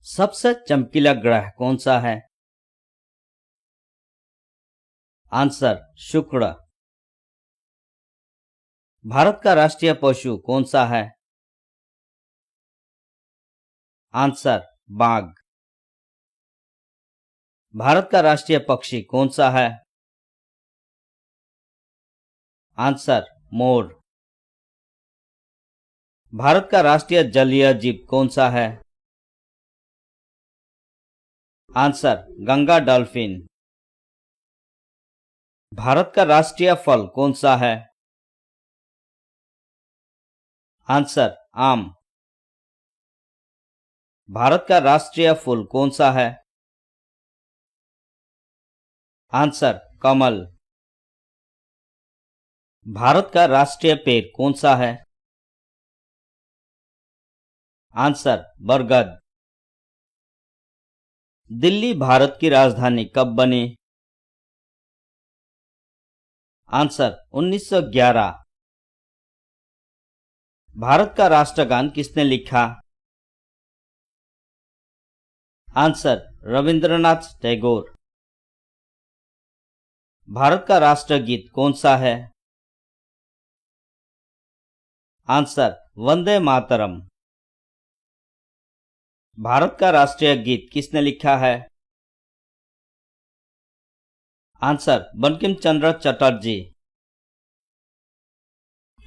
सबसे चमकीला ग्रह कौन सा है? आंसर शुक्र। भारत का राष्ट्रीय पशु कौन सा है? आंसर बाघ। भारत का राष्ट्रीय पक्षी कौन सा है? Answer more. भारत का राष्ट्रीय जलीय जीव कौन सा है? Answer Ganga dolphin. भारत का राष्ट्रीय फल कौन सा है? आंसर आम। भारत का राष्ट्रीय फूल कौन सा है? आंसर कमल। भारत का राष्ट्रीय पेड़ कौन सा है? आंसर बरगद। दिल्ली भारत की राजधानी कब बनी? आंसर 1911। भारत का राष्ट्रगान किसने लिखा? आंसर रविंद्रनाथ टैगोर। भारत का राष्ट्रगीत कौन सा है? आंसर वंदे मातरम। भारत का राष्ट्रीय गीत किसने लिखा है? आंसर बंकिम चंद्र चटर्जी।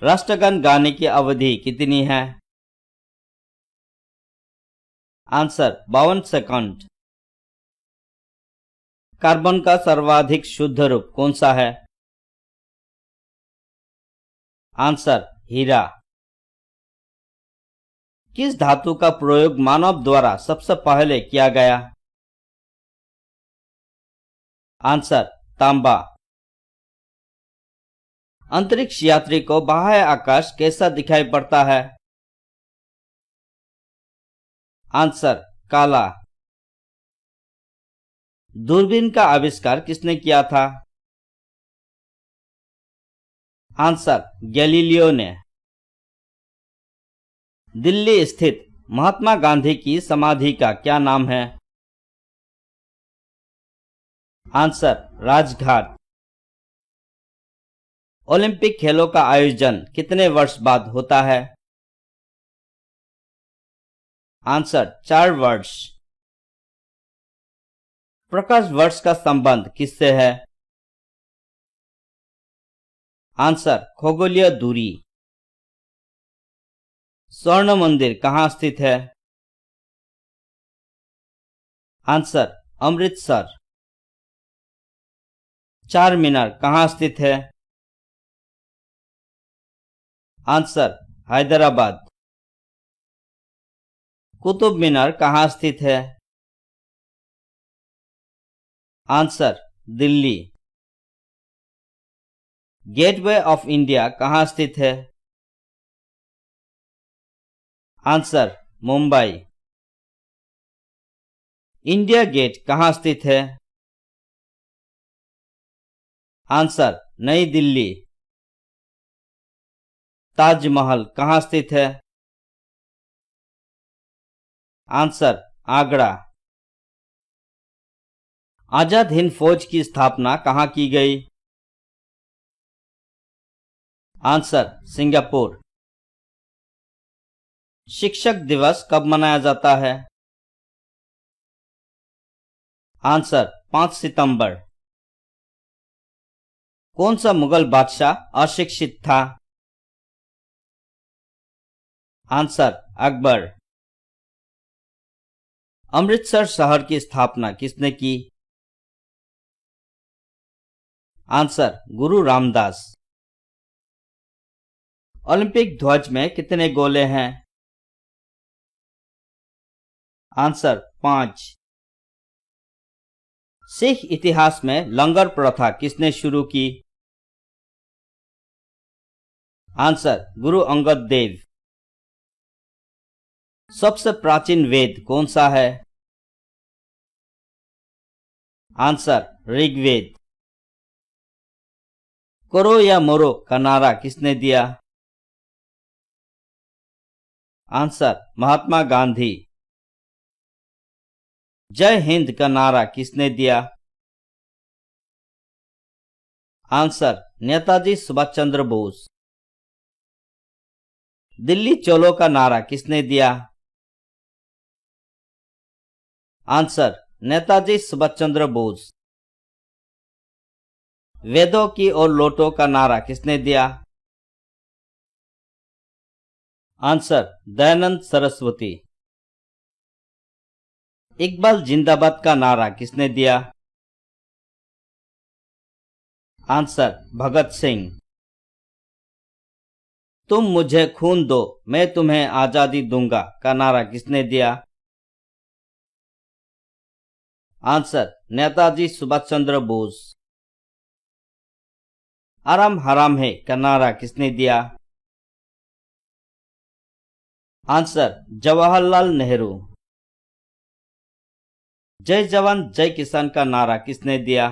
राष्ट्रगान गाने की अवधि कितनी है? Answer 52 second. कार्बन का सर्वाधिक शुद्ध रूप कौन सा है? आंसर हीरा। किस धातु का प्रयोग मानव द्वारा सबसे पहले किया गया? आंसर तांबा। अंतरिक्ष यात्री को बाह्य आकाश कैसा दिखाई पड़ता है? आंसर काला। दूरबीन का आविष्कार किसने किया था? आंसर गैलीलियो ने। दिल्ली स्थित महात्मा गांधी की समाधि का क्या नाम है? आंसर राजघाट। ओलंपिक खेलों का आयोजन कितने वर्ष बाद होता है? आंसर 4 वर्ष। प्रकाश वर्ष का संबंध किससे है? आंसर खगोलीय दूरी। स्वर्ण मंदिर कहाँ स्थित है? आंसर अमृतसर। चार मीनार कहाँ स्थित है? आंसर हैदराबाद। कुतुब मीनार कहाँ स्थित है? Answer Delhi. Gateway of India कहाँ स्थित है? आंसर मुंबई। इंडिया गेट कहाँ स्थित है? आंसर नई दिल्ली। ताजमहल कहाँ स्थित है? आंसर आगरा। आजाद हिंद फौज की स्थापना कहाँ की गई? Answer Singapore. शिक्षक दिवस कब मनाया जाता है? आंसर 5 सितंबर। कौन सा मुगल बादशाह अशिक्षित था? आंसर अकबर। अमृतसर शहर की स्थापना किसने की? आंसर गुरु रामदास। ओलंपिक ध्वज में कितने गोले हैं? आंसर 5। सिख इतिहास में लंगर प्रथा किसने शुरू की? आंसर गुरु अंगद देव। सबसे प्राचीन वेद कौन सा है? आंसर ऋग्वेद। करो या मरो का नारा किसने दिया? आंसर महात्मा गांधी। जय हिंद का नारा किसने दिया? आंसर, नेताजी सुभाष चंद्र बोस। दिल्ली चलो का नारा किसने दिया? आंसर, नेताजी सुभाष चंद्र बोस। वेदों की और लौटो का नारा किसने दिया? आंसर, दयानंद सरस्वती। इकबाल जिंदाबाद का नारा किसने दिया? आंसर, भगत सिंह। तुम मुझे खून दो मैं तुम्हें आजादी दूंगा का नारा किसने दिया? आंसर, नेताजी सुभाष चंद्र बोस। आराम हराम है का नारा किसने दिया? आंसर, जवाहरलाल नेहरू। जय जवान जय किसान का नारा किसने दिया?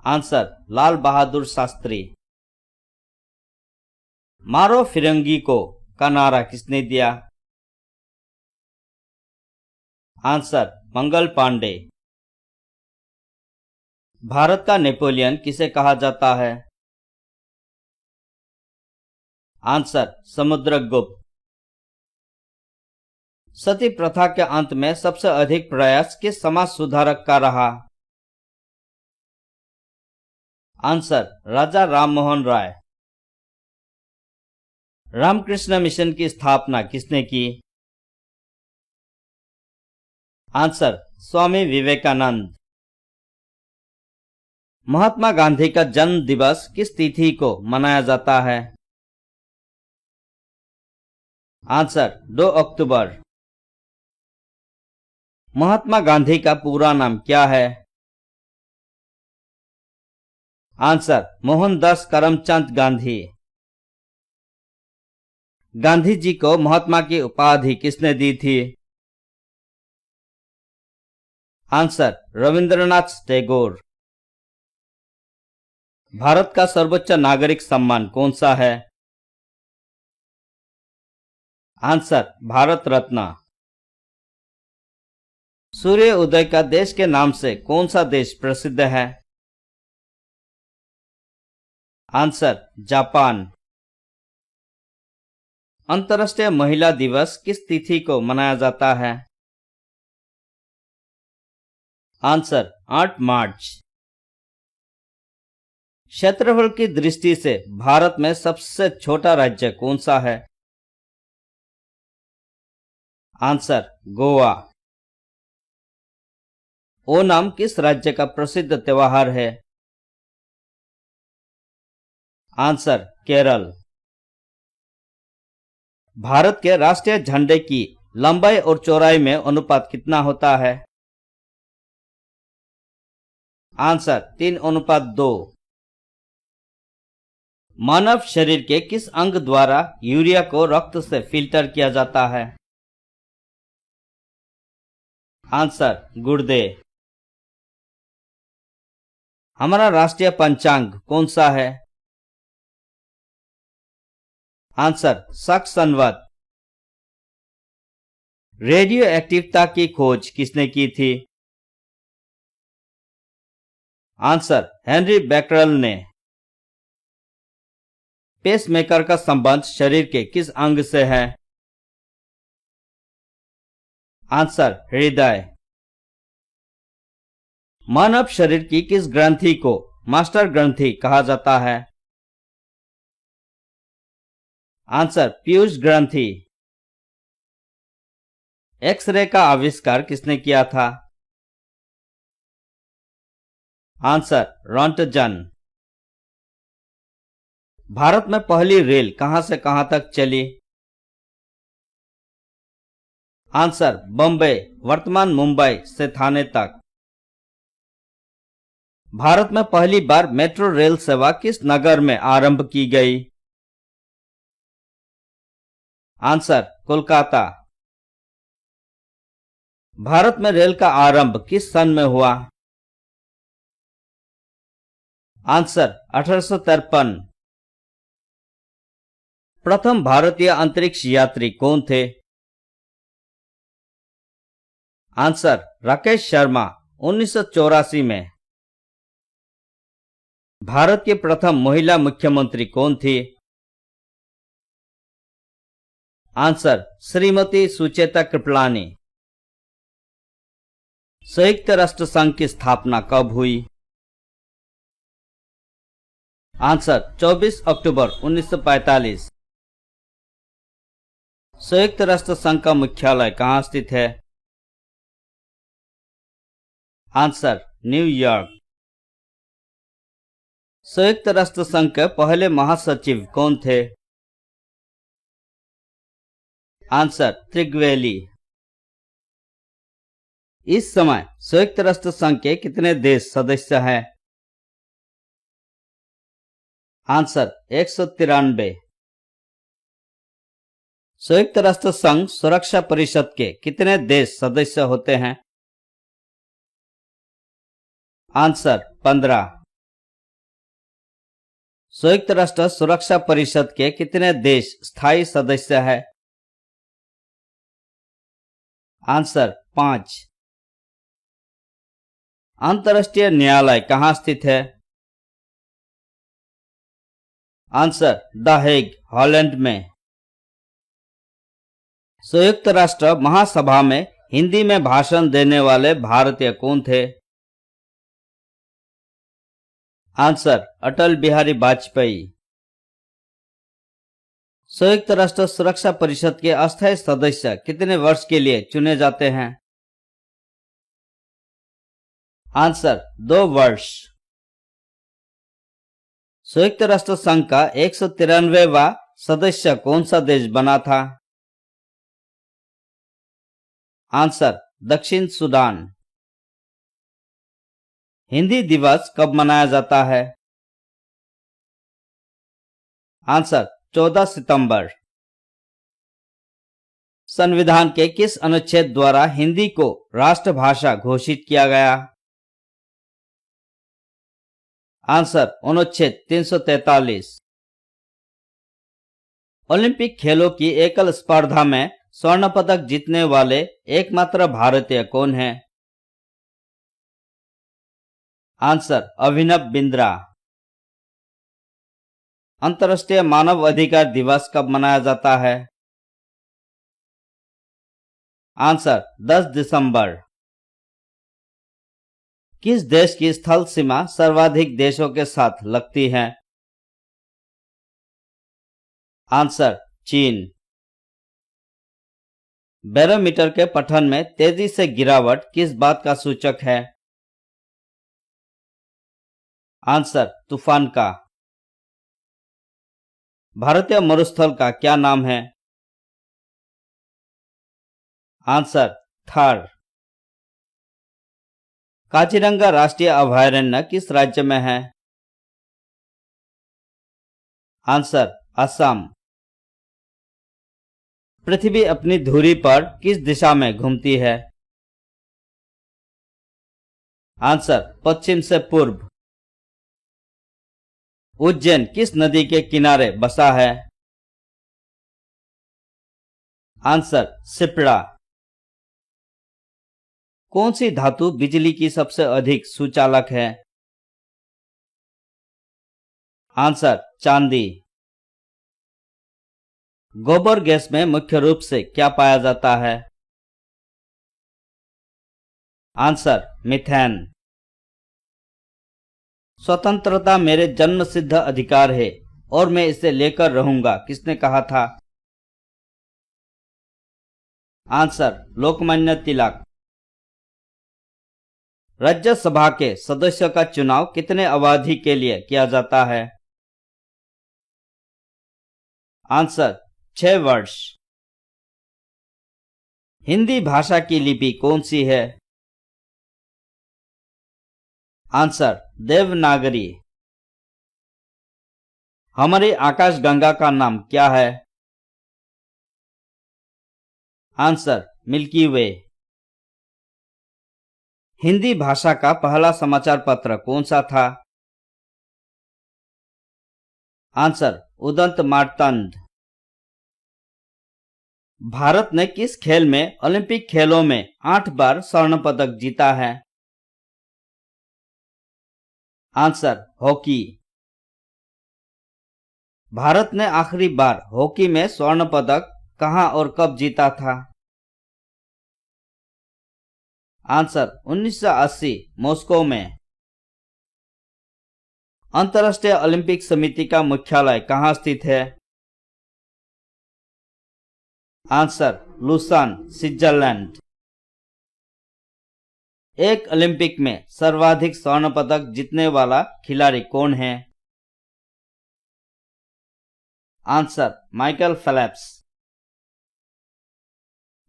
आंसर, लाल बहादुर शास्त्री। मारो फिरंगी को का नारा किसने दिया? आंसर, मंगल पांडे। भारत का नेपोलियन किसे कहा जाता है? आंसर, समुद्रगुप्त। सती प्रथा के अंत में सबसे अधिक प्रयास किस समाज सुधारक का रहा? आंसर, राजा राममोहन राय। रामकृष्ण मिशन की स्थापना किसने की? आंसर, स्वामी विवेकानंद। महात्मा गांधी का जन्म दिवस किस तिथि को मनाया जाता है? आंसर, 2 अक्टूबर। महात्मा गांधी का पूरा नाम क्या है? आंसर, मोहनदास करमचंद गांधी। गांधी जी को महात्मा की उपाधि किसने दी थी? आंसर, रविंद्रनाथ टैगोर। भारत का सर्वोच्च नागरिक सम्मान कौन सा है? आंसर, भारत रत्न। सूर्य उदय का देश के नाम से कौन सा देश प्रसिद्ध है? Answer, Japan. अंतर्राष्ट्रीय महिला दिवस किस तिथि को मनाया जाता है? आंसर, 8 मार्च। क्षेत्रफल की दृष्टि से भारत में सबसे छोटा राज्य कौन सा है? आंसर, गोवा। ओणम किस राज्य का प्रसिद्ध त्योहार है? आंसर, केरल। भारत के राष्ट्रीय झंडे की लंबाई और चौड़ाई में अनुपात कितना होता है? आंसर, 3:2। मानव शरीर के किस अंग द्वारा यूरिया को रक्त से फिल्टर किया जाता है? आंसर, गुर्दे। हमारा राष्ट्रीय पंचांग कौन सा है? आंसर, शक संवत। रेडियो एक्टिवता की खोज किसने की थी? आंसर, हेनरी बैकरल ने। पेसमेकर का संबंध शरीर के किस अंग से है? आंसर, हृदय। मानव शरीर की किस ग्रंथि को मास्टर ग्रंथि कहा जाता है? आंसर, पीयूष ग्रंथि। एक्सरे का आविष्कार किसने किया था? Answer, Röntgen. भारत में पहली रेल कहां से कहां तक चली? आंसर, बम्बई वर्तमान मुंबई से थाने तक। भारत में पहली बार मेट्रो रेल सेवा किस नगर में आरंभ की गई? आंसर, कोलकाता। भारत में रेल का आरंभ किस सन में हुआ? आंसर, 1853। प्रथम भारतीय अंतरिक्ष यात्री कौन थे? आंसर राकेश शर्मा 1984 में। भारत की प्रथम महिला मुख्यमंत्री कौन थी? आंसर श्रीमती सुचेता कृपलानी। संयुक्त राष्ट्र संघ की स्थापना कब हुई? आंसर 24 अक्टूबर 1945। संयुक्त राष्ट्र संघ का मुख्यालय कहाँ स्थित है? Answer New York. संयुक्त राष्ट्र संघ के पहले महासचिव कौन थे? आंसर त्रिगवेली। इस समय संयुक्त राष्ट्र संघ के कितने देश सदस्य हैं? आंसर 193। संयुक्त राष्ट्र संघ सुरक्षा परिषद के कितने देश सदस्य होते हैं? आंसर 15। संयुक्त राष्ट्र सुरक्षा परिषद के कितने देश स्थायी सदस्य हैं? आंसर 5। अंतर्राष्ट्रीय न्यायालय कहाँ स्थित है? आंसर द हेग, हॉलैंड में। संयुक्त राष्ट्र महासभा में हिंदी में भाषण देने वाले भारतीय कौन थे? आंसर अटल बिहारी वाजपेयी। संयुक्त राष्ट्र सुरक्षा परिषद के अस्थायी सदस्य कितने वर्ष के लिए चुने जाते हैं? आंसर 2 वर्ष। संयुक्त राष्ट्र संघ का 193वां सदस्य कौन सा देश बना था? आंसर दक्षिण सूडान। हिंदी दिवस कब मनाया जाता है? आंसर 14 सितंबर। संविधान के किस अनुच्छेद द्वारा हिंदी को राष्ट्रभाषा घोषित किया गया? आंसर अनुच्छेद 343। ओलंपिक खेलों की एकल स्पर्धा में स्वर्ण पदक जीतने वाले एकमात्र भारतीय कौन हैं? आंसर अभिनव बिंद्रा। अंतर्राष्ट्रीय मानव अधिकार दिवस कब मनाया जाता है? आंसर 10 दिसंबर। किस देश की स्थल सीमा सर्वाधिक देशों के साथ लगती है? आंसर चीन। बैरोमीटर के पठन में तेजी से गिरावट किस बात का सूचक है? आंसर तूफान का। भारतीय मरुस्थल का क्या नाम है? आंसर थार। काजीरंगा राष्ट्रीय अभयारण्य किस राज्य में है? आंसर असम। पृथ्वी अपनी धुरी पर किस दिशा में घूमती है? आंसर पश्चिम से पूर्व। उज्जैन किस नदी के किनारे बसा है? आंसर शिप्रा। कौन सी धातु बिजली की सबसे अधिक सुचालक है? आंसर चांदी। गोबर गैस में मुख्य रूप से क्या पाया जाता है? Answer methane. स्वतंत्रता मेरे जन्मसिद्ध अधिकार है और मैं इसे लेकर रहूंगा, किसने कहा था? आंसर लोकमान्य तिलक। राज्यसभा के सदस्यों का चुनाव कितने अवधि के लिए किया जाता है? आंसर 6 वर्ष। हिंदी भाषा की लिपि कौन सी है? आंसर देवनागरी। हमारी आकाशगंगा का नाम क्या है? आंसर मिल्की वे। हिंदी भाषा का पहला समाचार पत्र कौन सा था? आंसर उदंत मार्तंड। भारत ने किस खेल में ओलंपिक खेलों में 8 बार स्वर्ण पदक जीता है? Answer hockey. भारत ने आखिरी बार हॉकी में स्वर्ण पदक कहां और कब जीता था? आंसर 1980 मॉस्को में। अंतर्राष्ट्रीय ओलंपिक समिति का मुख्यालय कहां स्थित है? Answer Lausanne, Switzerland. एक ओलंपिक में सर्वाधिक स्वर्ण पदक जीतने वाला खिलाड़ी कौन है? Answer Michael Phelps.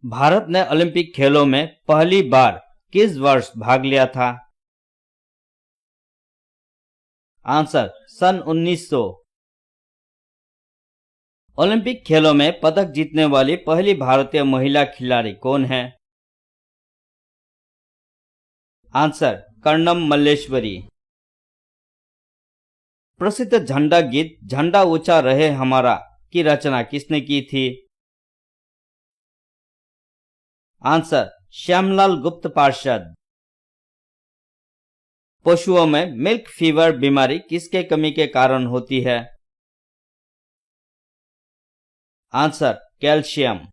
भारत ने ओलंपिक खेलों में पहली बार किस वर्ष भाग लिया था? आंसर सन 1900। ओलंपिक खेलों में पदक जीतने वाली पहली भारतीय महिला खिलाड़ी कौन है? आंसर कर्णम मल्लेश्वरी। प्रसिद्ध झंडा गीत झंडा ऊंचा रहे हमारा की रचना किसने की थी? आंसर श्यामलाल गुप्त पार्षद। पशुओं में मिल्क फीवर बीमारी किसके कमी के कारण होती है? Answer calcium.